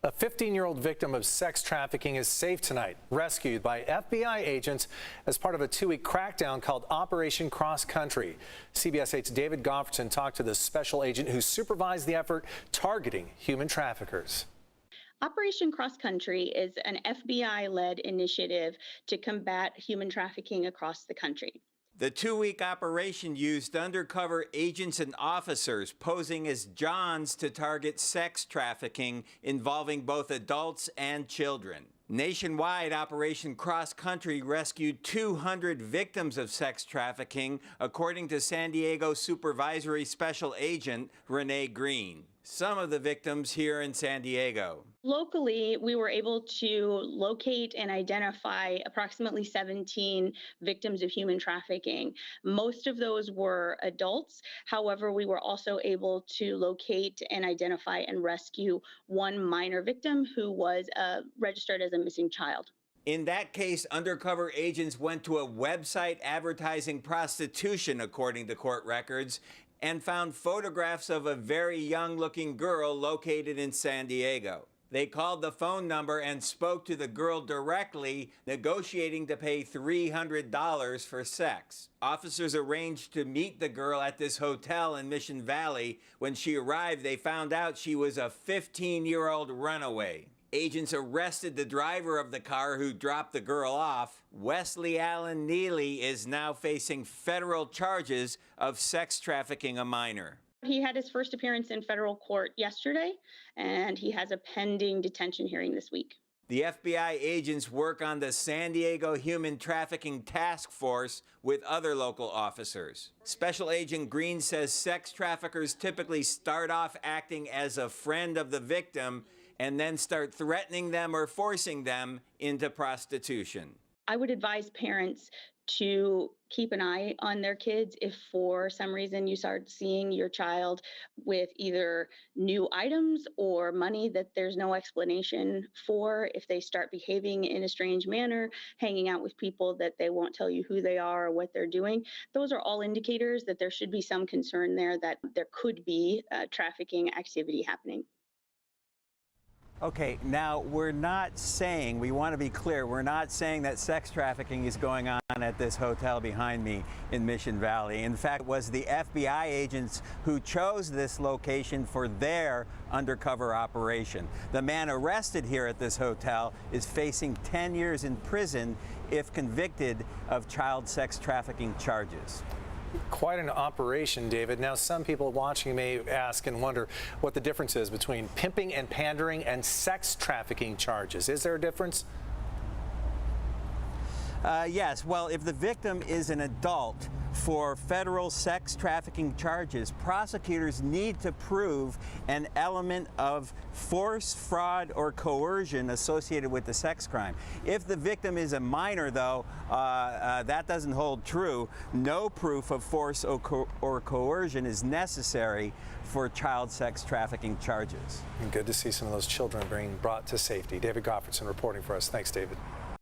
A 15-year-old victim of sex trafficking is safe tonight, rescued by FBI agents as part of a 2-week crackdown called Operation Cross Country. CBS 8's David Gofferson talked to the special agent who supervised the effort targeting human traffickers. Operation Cross Country is an FBI-led initiative to combat human trafficking across the country. The 2-week operation used undercover agents and officers posing as Johns to target sex trafficking involving both adults and children. Nationwide, Operation Cross Country rescued 200 victims of sex trafficking, according to San Diego Supervisory Special Agent Renee Green. Some of the victims here in San Diego. Locally, we were able to locate and identify approximately 17 victims of human trafficking. Most of those were adults. However, we were also able to locate and identify and rescue one minor victim who was registered as a missing child. In that case, undercover agents went to a website advertising prostitution, according to court records, and found photographs of a very young-looking girl located in San Diego. They called the phone number and spoke to the girl directly, negotiating to pay $300 for sex. Officers arranged to meet the girl at this hotel in Mission Valley. When she arrived, they found out she was a 15-year-old runaway. Agents arrested the driver of the car who dropped the girl off. Wesley Allen Neely is now facing federal charges of sex trafficking a minor. He had his first appearance in federal court yesterday, and he has a pending detention hearing this week. The FBI agents work on the San Diego Human Trafficking Task Force with other local officers. Special Agent Green says sex traffickers typically start off acting as a friend of the victim and then start threatening them or forcing them into prostitution. I would advise parents to keep an eye on their kids if for some reason you start seeing your child with either new items or money that there's no explanation for, if they start behaving in a strange manner, hanging out with people that they won't tell you who they are or what they're doing. Those are all indicators that there should be some concern there that there could be trafficking activity happening. Okay, now we're not saying, we want to be clear, we're not saying that sex trafficking is going on at this hotel behind me in Mission Valley. In fact, it was the FBI agents who chose this location for their undercover operation. The man arrested here at this hotel is facing 10 years in prison if convicted of child sex trafficking charges. Quite an operation, David. Now, some people watching may ask and wonder what the difference is between pimping and pandering and sex trafficking charges. Is there a difference? Yes. Well, if the victim is an adult, for federal sex trafficking charges, prosecutors need to prove an element of force, fraud, or coercion associated with the sex crime. If the victim is a minor, though, that doesn't hold true. No proof of force or coercion is necessary for child sex trafficking charges. And good to see some of those children being brought to safety. David Gofferson reporting for us. Thanks, David.